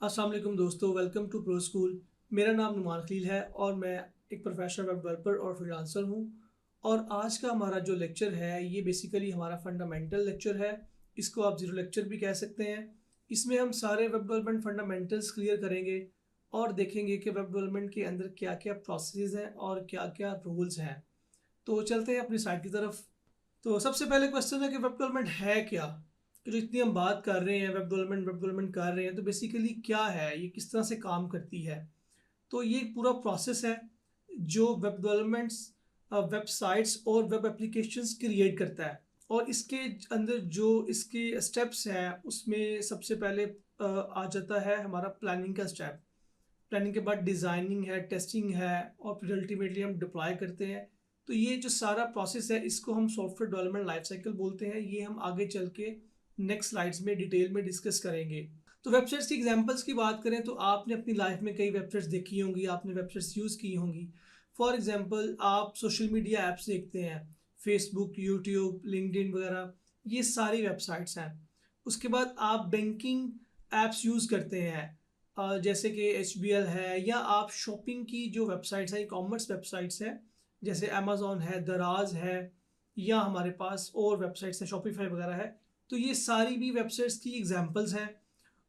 अस्सलाम वालेकुम दोस्तों, वेलकम टू प्रो स्कूल। मेरा नाम नुमान खलील है और मैं एक प्रोफेशनल वेब डेवलपर और फ्रीलांसर हूँ। और आज का हमारा जो लेक्चर है ये बेसिकली हमारा फंडामेंटल लेक्चर है। इसको आप ज़ीरो लेक्चर भी कह सकते हैं। इसमें हम सारे वेब डेवलपमेंट फंडामेंटल्स क्लियर करेंगे और देखेंगे कि वेब डेवलपमेंट के अंदर क्या क्या प्रोसेस हैं और क्या क्या रूल्स हैं। तो चलते हैं अपनी साइट की तरफ। तो सबसे पहले क्वेश्चन है कि वेब डेवलपमेंट है क्या। कि जो इतनी हम बात कर रहे हैं वेब डेवलपमेंट कर रहे हैं, तो बेसिकली क्या है, ये किस तरह से काम करती है। तो ये एक पूरा प्रोसेस है जो वेब डेवलपमेंट्स, वेबसाइट्स और वेब एप्लीकेशंस क्रिएट करता है। और इसके अंदर जो इसके स्टेप्स हैं उसमें सबसे पहले आ जाता है हमारा प्लानिंग का स्टेप। प्लानिंग के बाद डिज़ाइनिंग है, टेस्टिंग है और फिर अल्टीमेटली हम डिप्लॉय करते हैं। तो ये जो सारा प्रोसेस है इसको हम सॉफ्टवेयर डेवलपमेंट लाइफ साइकिल बोलते हैं। ये हम आगे चल के नेक्स्ट स्लाइड्स में डिटेल में डिस्कस करेंगे। तो वेबसाइट्स की एग्जांपल्स की बात करें तो आपने अपनी लाइफ में कई वेबसाइट्स देखी होंगी, आपने वेबसाइट्स यूज़ की होंगी। फॉर एग्जांपल आप सोशल मीडिया ऐप्स देखते हैं, फेसबुक, यूट्यूब, लिंक्डइन वगैरह, ये सारी वेबसाइट्स हैं। उसके बाद आप बैंकिंग ऐप्स यूज़ करते हैं, जैसे कि HBL है, या आप शॉपिंग की जो वेबसाइट्स हैं, ई कॉमर्स वेबसाइट्स हैं, जैसे अमेज़ॉन है, दराज है, या हमारे पास और वेबसाइट्स हैं, शॉपिफाई वगैरह है। तो ये सारी भी वेबसाइट्स की एग्जांपल्स हैं।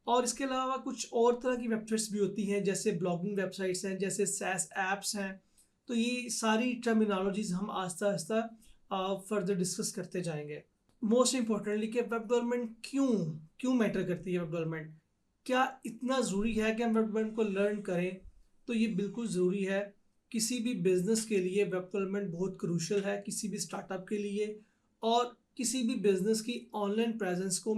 और इसके अलावा कुछ और तरह की वेबसाइट्स भी होती हैं, जैसे ब्लॉगिंग वेबसाइट्स हैं, जैसे SaaS ऐप्स हैं। तो ये सारी टर्मिनोलॉजीज हम आहिस्ता आहिस्ता फर्दर डिस्कस करते जाएंगे। मोस्ट इम्पोर्टेंटली कि वेब डेवलपमेंट क्यों क्यों मैटर करती है। वेब डेवलपमेंट क्या इतना ज़रूरी है कि हम वेब डेवलपमेंट को लर्न करें? तो ये बिल्कुल ज़रूरी है। किसी भी बिजनेस के लिए वेब डेवलपमेंट बहुत क्रूशियल है, किसी भी स्टार्टअप के लिए। और किसी भी बिजनेस की ऑनलाइन प्रेजेंस को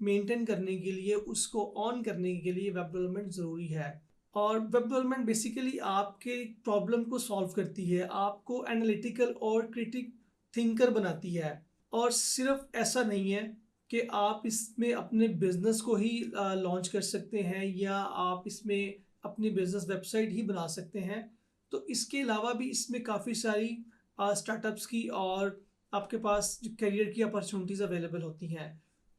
मेंटेन करने के लिए, उसको ऑन करने के लिए वेब डेवलपमेंट ज़रूरी है। और वेब डेवलपमेंट बेसिकली आपके प्रॉब्लम को सॉल्व करती है, आपको एनालिटिकल और क्रिटिक थिंकर बनाती है। और सिर्फ ऐसा नहीं है कि आप इसमें अपने बिजनेस को ही लॉन्च कर सकते हैं या आप इसमें अपनी बिजनेस वेबसाइट ही बना सकते हैं। तो इसके अलावा भी इसमें काफ़ी सारी स्टार्टअप्स की और आपके पास करियर की अपॉर्चुनिटीज़ अवेलेबल होती हैं।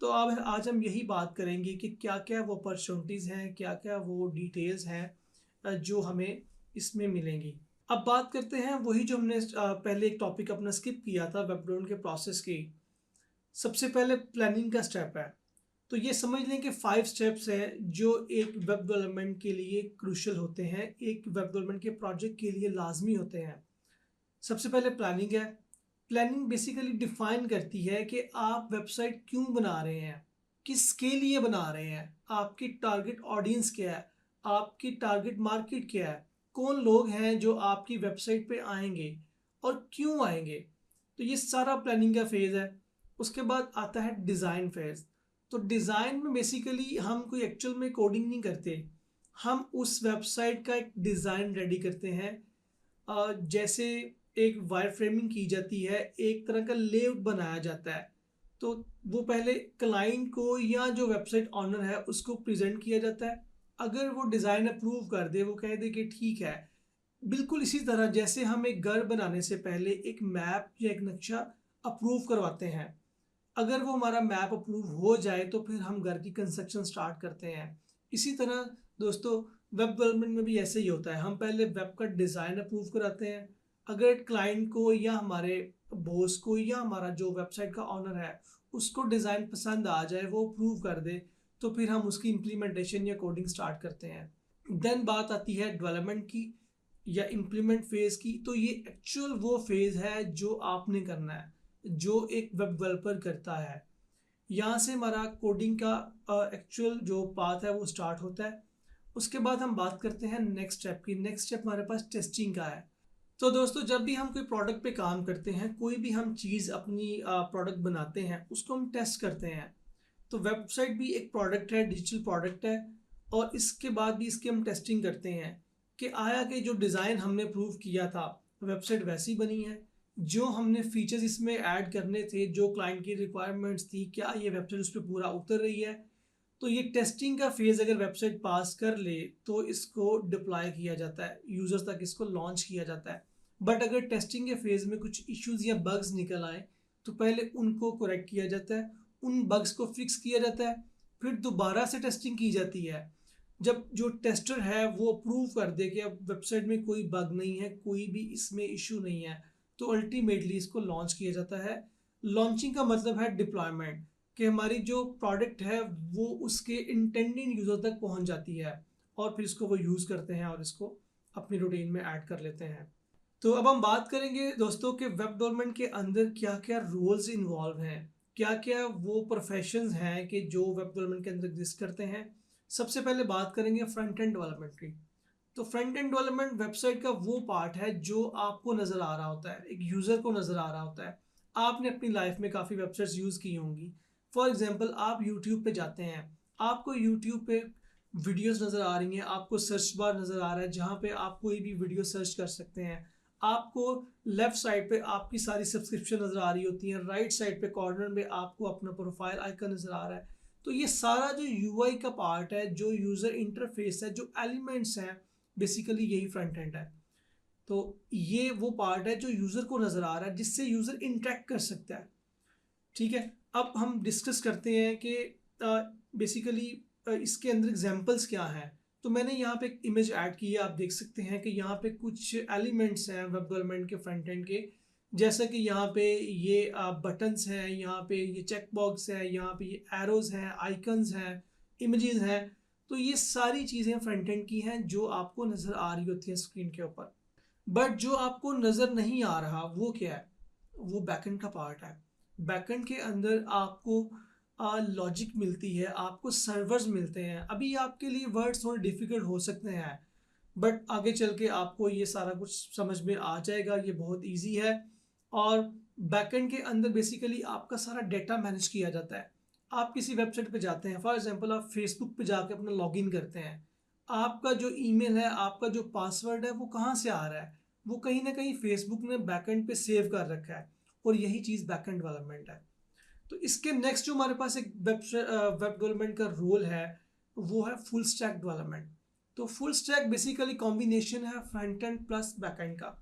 तो अब आज हम यही बात करेंगे कि क्या क्या वो अपॉर्चुनिटीज़ हैं, क्या क्या वो डिटेल्स हैं जो हमें इसमें मिलेंगी। अब बात करते हैं वही जो हमने पहले एक टॉपिक अपना स्किप किया था वेब डेवलपमेंट के प्रोसेस की। सबसे पहले प्लानिंग का स्टेप है। तो ये समझ लें कि 5 स्टेप्स हैं जो एक वेब डेवलपमेंट के लिए क्रूशियल होते हैं, एक वेब डेवलपमेंट के प्रोजेक्ट के लिए लाजमी होते हैं। सबसे पहले प्लानिंग है। प्लानिंग बेसिकली डिफाइन करती है कि आप वेबसाइट क्यों बना रहे हैं, किसके लिए बना रहे हैं, आपकी टारगेट ऑडियंस क्या है, आपकी टारगेट मार्केट क्या है, कौन लोग हैं जो आपकी वेबसाइट पे आएंगे और क्यों आएंगे। तो ये सारा प्लानिंग का फेज़ है। उसके बाद आता है डिज़ाइन फेज़। तो डिज़ाइन में बेसिकली हम कोई एक्चुअल में कोडिंग नहीं करते, हम उस वेबसाइट का एक डिज़ाइन रेडी करते हैं। जैसे एक वायर फ्रेमिंग की जाती है, एक तरह का लेआउट बनाया जाता है। तो वो पहले क्लाइंट को या जो वेबसाइट ऑनर है उसको प्रेजेंट किया जाता है। अगर वो डिज़ाइन अप्रूव कर दे, वो कह दे कि ठीक है, बिल्कुल इसी तरह जैसे हम एक घर बनाने से पहले एक मैप या एक नक्शा अप्रूव करवाते हैं, अगर वो हमारा मैप अप्रूव हो जाए तो फिर हम घर की कंस्ट्रक्शन स्टार्ट करते हैं। इसी तरह दोस्तों वेब डेवलपमेंट में भी ऐसे ही होता है, हम पहले वेब का डिज़ाइन अप्रूव कराते हैं। अगर क्लाइंट को या हमारे बॉस को या हमारा जो वेबसाइट का ऑनर है उसको डिज़ाइन पसंद आ जाए, वो अप्रूव कर दे, तो फिर हम उसकी इम्प्लीमेंटेशन या कोडिंग स्टार्ट करते हैं। देन बात आती है डेवलपमेंट की या इम्प्लीमेंट फेज़ की। तो ये एक्चुअल वो फेज़ है जो आपने करना है, जो एक वेब डेवलपर करता है। यहाँ से हमारा कोडिंग का एक्चुअल जो पाथ है वो स्टार्ट होता है। उसके बाद हम बात करते हैं नेक्स्ट स्टेप की। नेक्स्ट स्टेप हमारे पास टेस्टिंग का है। तो दोस्तों जब भी हम कोई प्रोडक्ट पे काम करते हैं, कोई भी हम चीज़ अपनी प्रोडक्ट बनाते हैं, उसको हम टेस्ट करते हैं। तो वेबसाइट भी एक प्रोडक्ट है, डिजिटल प्रोडक्ट है। और इसके बाद भी इसकी हम टेस्टिंग करते हैं कि आया कि जो डिज़ाइन हमने प्रूव किया था वेबसाइट वैसी बनी है, जो हमने फीचर्स इसमें ऐड करने थे, जो क्लाइंट की रिक्वायरमेंट्स थी, क्या ये वेबसाइट उस पर पूरा उतर रही है। तो ये टेस्टिंग का फेज़ अगर वेबसाइट पास कर ले तो इसको डिप्लॉय किया जाता है, यूज़र्स तक इसको लॉन्च किया जाता है। बट अगर टेस्टिंग के फेज़ में कुछ इश्यूज़ या बग्स निकल आए तो पहले उनको करेक्ट किया जाता है, उन बग्स को फिक्स किया जाता है। फिर दोबारा से टेस्टिंग की जाती है। जब जो टेस्टर है वो अप्रूव कर दे कि अब वेबसाइट में कोई बग नहीं है, कोई भी इसमें इशू नहीं है, तो अल्टीमेटली इसको लॉन्च किया जाता है। लॉन्चिंग का मतलब है डिप्लॉयमेंट, कि हमारी जो प्रोडक्ट है वो उसके इंटेंडेड यूज़र तक पहुंच जाती है और फिर इसको वो यूज़ करते हैं और इसको अपनी रूटीन में ऐड कर लेते हैं। तो अब हम बात करेंगे दोस्तों कि वेब डेवलपमेंट के अंदर क्या क्या रोल्स इन्वॉल्व हैं, क्या क्या वो प्रोफेशंस हैं कि जो वेब डेवलपमेंट के अंदर एग्जिस्ट करते हैं। सबसे पहले बात करेंगे फ्रंट एंड डेवलपमेंट की। तो फ्रंट एंड डेवलपमेंट वेबसाइट का वो पार्ट है जो आपको नज़र आ रहा होता है, एक यूज़र को नज़र आ रहा होता है। आपने अपनी लाइफ में काफ़ी वेबसाइट्स यूज़ की होंगी। फॉर एग्जांपल आप यूट्यूब पे जाते हैं, आपको यूट्यूब पे वीडियोस नज़र आ रही हैं, आपको सर्च बार नज़र आ रहा है जहाँ पे आप कोई भी वीडियो सर्च कर सकते हैं। आपको लेफ़्ट साइड पे आपकी सारी सब्सक्रिप्शन नज़र आ रही होती हैं, राइट साइड पे कॉर्नर में आपको अपना प्रोफाइल आइकन नज़र आ रहा है। तो ये सारा जो यूआई का पार्ट है, जो यूज़र इंटरफेस है, जो एलिमेंट्स हैं, बेसिकली यही फ्रंट एंड है। तो ये वो पार्ट है जो यूज़र को नज़र आ रहा है, जिससे यूज़र इंटरेक्ट कर सकता है। ठीक है, अब हम डिस्कस करते हैं कि बेसिकली इसके अंदर एग्जांपल्स क्या हैं। तो मैंने यहाँ पे एक इमेज ऐड की है, आप देख सकते हैं कि यहाँ पे कुछ एलिमेंट्स हैं वेब डेवलपमेंट के फ्रंट एंड के, जैसा कि यहाँ पे ये बटन्स हैं, यहाँ पे ये चेक बॉक्स है, यहाँ पे ये एरोज हैं, आइकन्स हैं, इमेजेस हैं। तो ये सारी चीज़ें फ्रंट एंड की हैं जो आपको नज़र आ रही होती हैं स्क्रीन के ऊपर। बट जो आपको नज़र नहीं आ रहा वो क्या है, वो बैकएंड का पार्ट है। बैकएंड के अंदर आपको लॉजिक मिलती है, आपको सर्वर्स मिलते हैं। अभी आपके लिए वर्ड्स थोड़े डिफ़िकल्ट हो सकते हैं, बट आगे चल के आपको ये सारा कुछ समझ में आ जाएगा, ये बहुत इजी है। और बैकएंड के अंदर बेसिकली आपका सारा डेटा मैनेज किया जाता है। आप किसी वेबसाइट पे जाते हैं, फॉर एग्जांपल आप फेसबुक पे जाके अपना लॉगिन करते हैं, आपका जो ईमेल है, आपका जो पासवर्ड है, वो कहाँ से आ रहा है, वो कहीं ना कहीं फेसबुक ने बैकएंड पे सेव कर रखा है, और यही चीज़ बैकएंड डेवलपमेंट है। तो इसके नेक्स्ट जो हमारे पास एक वेब डेवलपमेंट का रोल है वो है फुल स्टैक डेवलपमेंट। तो फुल स्टैक बेसिकली कॉम्बिनेशन है front and plus back and का।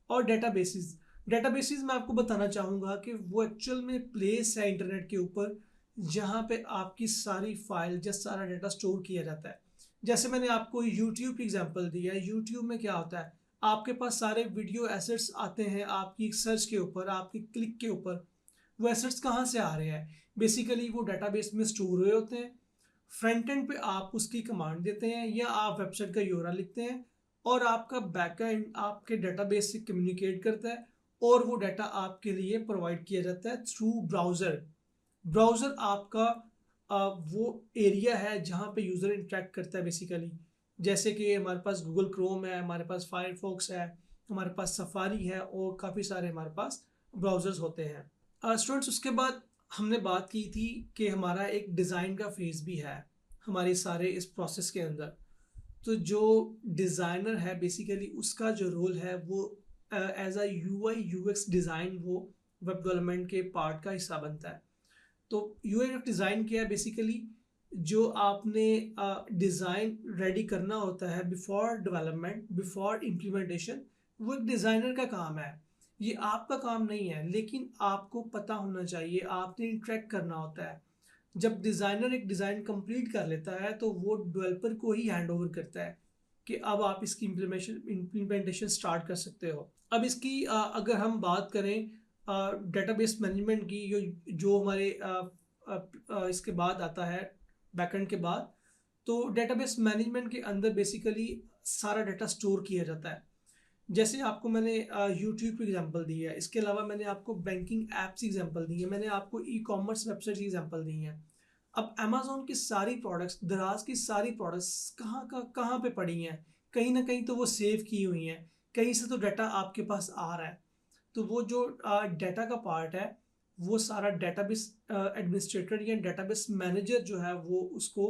और डेटाबेसेस, डेटाबेसेस मैं आपको बताना चाहूँगा कि वो एक्चुअल में प्लेस है इंटरनेट के ऊपर जहाँ पे आपकी सारी फाइल या सारा डाटा स्टोर किया जाता है। जैसे मैंने आपको यूट्यूब की एग्जांपल दिया है, यूट्यूब में क्या होता है, आपके पास सारे वीडियो एसेट्स आते हैं आपकी सर्च के ऊपर, आपकी क्लिक के ऊपर। वो एसेट्स कहाँ से आ रहे हैं, बेसिकली वो डाटाबेस में स्टोर हुए होते हैं। फ्रंट एंड पे आप उसकी कमांड देते हैं या आप वेबसाइट का यूआरएल लिखते हैं, और आपका बैकएंड आपके डाटाबेस से कम्युनिकेट करता है, और वो डाटा आपके लिए प्रोवाइड किया जाता है थ्रू ब्राउज़र। ब्राउज़र आपका वो एरिया है जहाँ पे यूज़र इंटरेक्ट करता है बेसिकली। जैसे कि हमारे पास गूगल क्रोम है, हमारे पास फायरफॉक्स है, हमारे पास सफारी है, और काफ़ी सारे हमारे पास ब्राउज़र्स होते हैं। स्टूडेंट्स, उसके बाद हमने बात की थी कि हमारा एक डिज़ाइन का फेज़ भी है हमारे सारे इस प्रोसेस के अंदर। तो जो डिज़ाइनर है बेसिकली उसका जो रोल है वो as a UI UX design वो वेब डेवलपमेंट के पार्ट का हिस्सा बनता है। तो यूआई यूएक्स डिज़ाइन क्या है, बेसिकली जो आपने डिज़ाइन रेडी करना होता है बिफोर डेवलपमेंट, बिफोर इम्प्लीमेंटेशन, वो एक डिज़ाइनर का काम है। ये आपका काम नहीं है, लेकिन आपको पता होना चाहिए, आपने इंटरेक्ट करना होता है। जब डिज़ाइनर एक डिज़ाइन कंप्लीट कर लेता है तो वो डेवलपर को ही हैंड ओवर करता है कि अब आप इसकी इम्प्लीमेंटेशन स्टार्ट कर सकते हो। अब इसकी अगर हम बात करें डेटाबेस मैनेजमेंट की, जो हमारे इसके बाद आता है बैकएंड के बाद, तो डेटाबेस मैनेजमेंट के अंदर बेसिकली सारा डाटा स्टोर किया जाता है। जैसे आपको मैंने यूट्यूब की एग्जांपल दी है, इसके अलावा मैंने आपको बैंकिंग ऐप्स की एग्जांपल दी है, मैंने आपको ई कॉमर्स वेबसाइट की एग्जांपल दी है। अब अमेज़ॉन की सारी प्रोडक्ट्स, दराज की सारी प्रोडक्ट्स कहाँ पे पड़ी हैं, कहीं ना कहीं तो वो सेव की हुई हैं, कहीं से तो डाटा आपके पास आ रहा है। तो वो जो डाटा का पार्ट है, वो सारा डेटाबेस एडमिनिस्ट्रेटर या डेटाबेस मैनेजर जो है वो उसको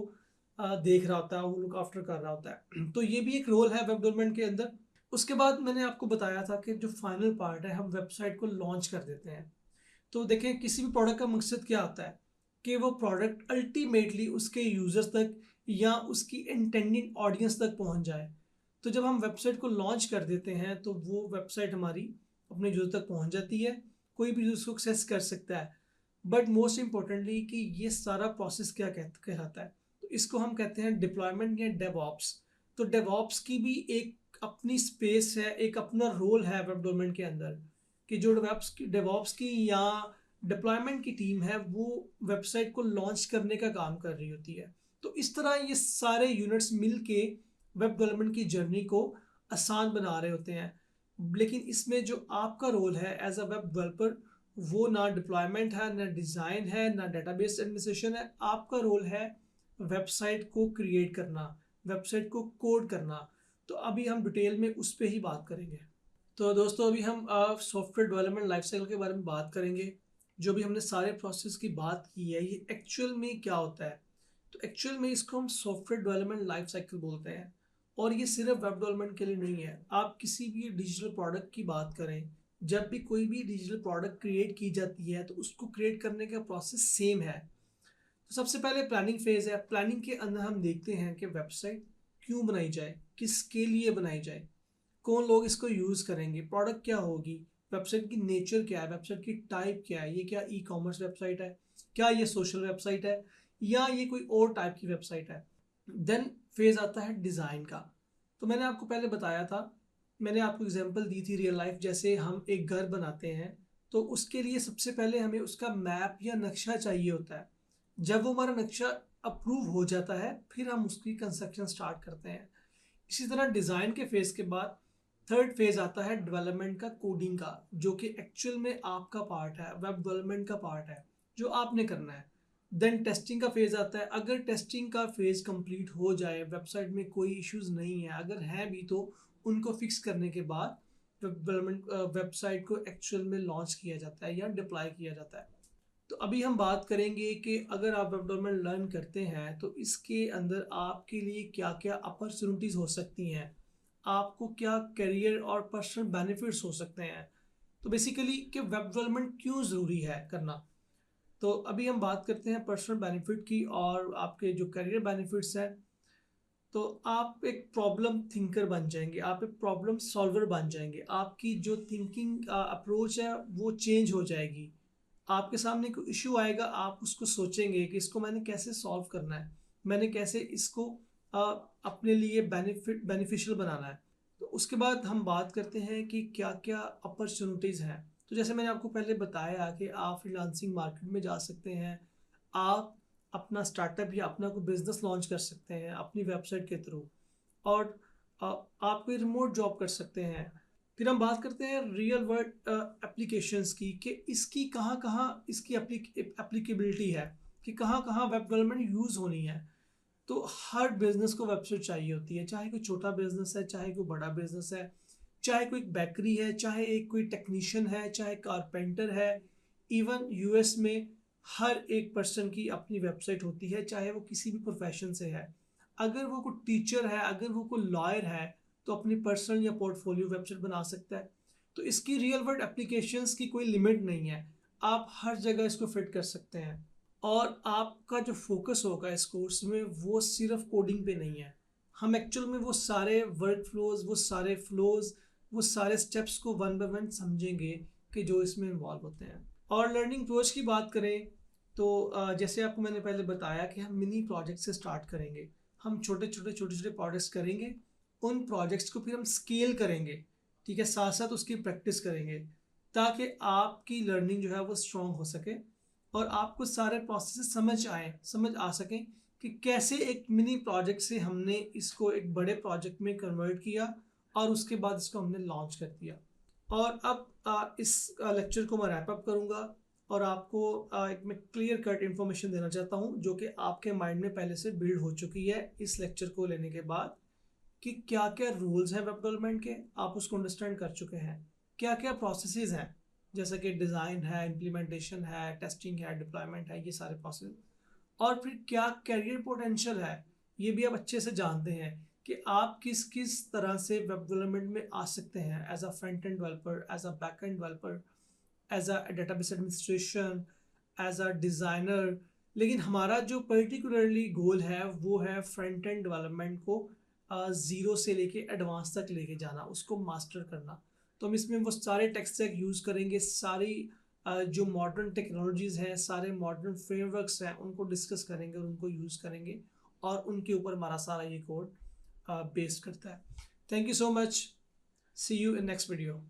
देख रहा होता है, वो लुक आफ्टर कर रहा होता है। तो ये भी एक रोल है वेब डेवलपमेंट के अंदर। उसके बाद मैंने आपको बताया था कि जो फाइनल पार्ट है, हम वेबसाइट को लॉन्च कर देते हैं। तो देखें, किसी भी प्रोडक्ट का मकसद क्या होता है कि वो प्रोडक्ट अल्टीमेटली उसके यूज़र्स तक या उसकी इंटेंडेड ऑडियंस तक पहुंच जाए। तो जब हम वेबसाइट को लॉन्च कर देते हैं तो वो वेबसाइट हमारी अपने यूज़र तक पहुंच जाती है, कोई भी यूज़र उसको एक्सेस कर सकता है। बट मोस्ट इम्पोर्टेंटली कि ये सारा प्रोसेस क्या कहलाता है, तो इसको हम कहते हैं डिप्लॉयमेंट या डेवऑप्स। तो डेवऑप्स की भी एक अपनी स्पेस है, एक अपना रोल है वेब डेवलपमेंट के अंदर, कि जो डेवऑप्स की या डिप्लॉयमेंट की टीम है वो वेबसाइट को लॉन्च करने का काम कर रही होती है। तो इस तरह ये सारे यूनिट्स मिल के वेब डेवलपमेंट की जर्नी को आसान बना रहे होते हैं। लेकिन इसमें जो आपका रोल है एज अ वेब डेवलपर, वो ना डिप्लॉयमेंट है, ना डिज़ाइन है, ना डेटाबेस एडमिनिस्ट्रेशन है। आपका रोल है वेबसाइट को क्रिएट करना, वेबसाइट को कोड करना। तो अभी हम डिटेल में उस पर ही बात करेंगे। तो दोस्तों अभी हम सॉफ्टवेयर डेवलपमेंट लाइफ साइकिल के बारे में बात करेंगे। जो भी हमने सारे प्रोसेस की बात की है, ये एक्चुअल में क्या होता है। तो एक्चुअल में इसको हम सॉफ्टवेयर डेवलपमेंट लाइफ साइकिल बोलते हैं। और ये सिर्फ वेब डेवलपमेंट के लिए नहीं है, आप किसी भी डिजिटल प्रोडक्ट की बात करें, जब भी कोई भी डिजिटल प्रोडक्ट क्रिएट की जाती है तो उसको क्रिएट करने का प्रोसेस सेम है। तो सबसे पहले प्लानिंग फेज है। प्लानिंग के अंदर हम देखते हैं कि वेबसाइट क्यों बनाई जाए, किसके लिए बनाई जाए, कौन लोग इसको यूज़ करेंगे, प्रोडक्ट क्या होगी, वेबसाइट की नेचर क्या है, वेबसाइट की टाइप क्या है, ये क्या ई कॉमर्स वेबसाइट है, क्या ये सोशल वेबसाइट है, या ये कोई और टाइप की वेबसाइट है। देन फेज आता है डिज़ाइन का। तो मैंने आपको पहले बताया था, मैंने आपको एग्जांपल दी थी रियल लाइफ, जैसे हम एक घर बनाते हैं तो उसके लिए सबसे पहले हमें उसका मैप या नक्शा चाहिए होता है। जब वो हमारा नक्शा अप्रूव हो जाता है फिर हम उसकी कंस्ट्रक्शन स्टार्ट करते हैं। इसी तरह डिज़ाइन के फेज़ के बाद थर्ड फेज़ आता है डेवलपमेंट का, कोडिंग का, जो कि एक्चुअल में आपका पार्ट है, वेब डेवलपमेंट का पार्ट है जो आपने करना है। देन टेस्टिंग का फेज़ आता है। अगर टेस्टिंग का फेज़ कंप्लीट हो जाए, वेबसाइट में कोई इश्यूज नहीं है, अगर हैं भी तो उनको फिक्स करने के बाद डेवलपमेंट वेबसाइट को एक्चुअल में लॉन्च किया जाता है या डिप्लॉय किया जाता है। तो अभी हम बात करेंगे कि अगर आप वेब डेवलपमेंट लर्न करते हैं तो इसके अंदर आपके लिए क्या क्या अपॉर्चुनिटीज़ हो सकती हैं, आपको क्या करियर और पर्सनल बेनिफिट्स हो सकते हैं। तो बेसिकली कि वेब डेवलपमेंट क्यों ज़रूरी है करना। तो अभी हम बात करते हैं पर्सनल बेनिफिट की और आपके जो करियर बेनिफिट्स हैं। तो आप एक प्रॉब्लम थिंकर बन जाएंगे, आप एक प्रॉब्लम सॉल्वर बन जाएंगे, आपकी जो थिंकिंग अप्रोच है वो चेंज हो जाएगी। आपके सामने कोई इशू आएगा, आप उसको सोचेंगे कि इसको मैंने कैसे सॉल्व करना है, मैंने कैसे इसको अपने लिए बेनिफिशियल बनाना है। तो उसके बाद हम बात करते हैं कि क्या क्या अपॉर्चुनिटीज़ हैं। तो जैसे मैंने आपको पहले बताया कि आप फ्रीलांसिंग मार्केट में जा सकते हैं, आप अपना स्टार्टअप या अपना कोई बिजनेस लॉन्च कर सकते हैं अपनी वेबसाइट के थ्रू, और आप कोई रिमोट जॉब कर सकते हैं। फिर हम बात करते हैं रियल वर्ल्ड एप्लीकेशंस की, कि इसकी कहाँ कहाँ इसकी एप्लीकेबिलिटी है, कि कहाँ कहाँ वेब डेवलपमेंट यूज़ होनी है। तो हर बिजनेस को वेबसाइट चाहिए होती है, चाहे कोई छोटा बिजनेस है, चाहे कोई बड़ा बिजनेस है, चाहे कोई बेकरी है, चाहे एक कोई टेक्नीशियन है, चाहे कारपेंटर है। इवन यूएस में हर एक पर्सन की अपनी वेबसाइट होती है, चाहे वो किसी भी प्रोफेशन से है। अगर वो कोई टीचर है, अगर वो कोई लॉयर है, तो अपनी पर्सनल या पोर्टफोलियो वेबसाइट बना सकता है। तो इसकी रियल वर्ल्ड एप्लीकेशंस की कोई लिमिट नहीं है, आप हर जगह इसको फिट कर सकते हैं। और आपका जो फोकस होगा इस कोर्स में वो सिर्फ कोडिंग पे नहीं है। हम एक्चुअल में वो सारे वर्क फ्लोज, वो सारे स्टेप्स को वन बाय वन समझेंगे कि जो इसमें इन्वॉल्व होते हैं। और लर्निंग अप्रोच की बात करें तो जैसे आपको मैंने पहले बताया कि हम मिनी प्रोजेक्ट से स्टार्ट करेंगे। हम छोटे छोटे प्रोजेक्ट्स करेंगे, उन प्रोजेक्ट्स को फिर हम स्केल करेंगे, ठीक है, साथ साथ उसकी प्रैक्टिस करेंगे, ताकि आपकी लर्निंग जो है वो स्ट्रॉन्ग हो सके और आपको सारे प्रोसेस समझ आ सकें कि कैसे एक मिनी प्रोजेक्ट से हमने इसको एक बड़े प्रोजेक्ट में कन्वर्ट किया और उसके बाद इसको हमने लॉन्च कर दिया। और अब इस लेक्चर को मैं रैप अप करूँगा और आपको एक मैं क्लियर कट इन्फॉर्मेशन देना चाहता हूँ जो कि आपके माइंड में पहले से बिल्ड हो चुकी है इस लेक्चर को लेने के बाद, कि क्या क्या रूल्स हैं वेब डेवलपमेंट के, आप उसको अंडरस्टैंड कर चुके हैं। क्या क्या प्रोसेसेस हैं, जैसे कि डिज़ाइन है, इम्प्लीमेंटेशन है, टेस्टिंग है, डिप्लॉयमेंट है, ये सारे प्रोसेस। और फिर क्या कैरियर पोटेंशियल है, ये भी आप अच्छे से जानते हैं कि आप किस किस तरह से वेब डेवलपमेंट में आ सकते हैं, as a front end developer, as a back end developer, as a database administration, as a designer. लेकिन हमारा जो पर्टिकुलरली गोल है वो है फ्रंट एंड डेवलपमेंट को ज़ीरो से लेके एडवांस तक लेके जाना, उसको मास्टर करना। तो हम इसमें वो सारे टेक स्टैक यूज़ करेंगे, सारी जो मॉडर्न टेक्नोलॉजीज़ हैं, सारे मॉडर्न फ्रेमवर्क्स हैं, उनको डिस्कस करेंगे और उनको यूज़ करेंगे और उनके ऊपर हमारा सारा ये कोड बेस्ड करता है। Thank you so much, see you in next video.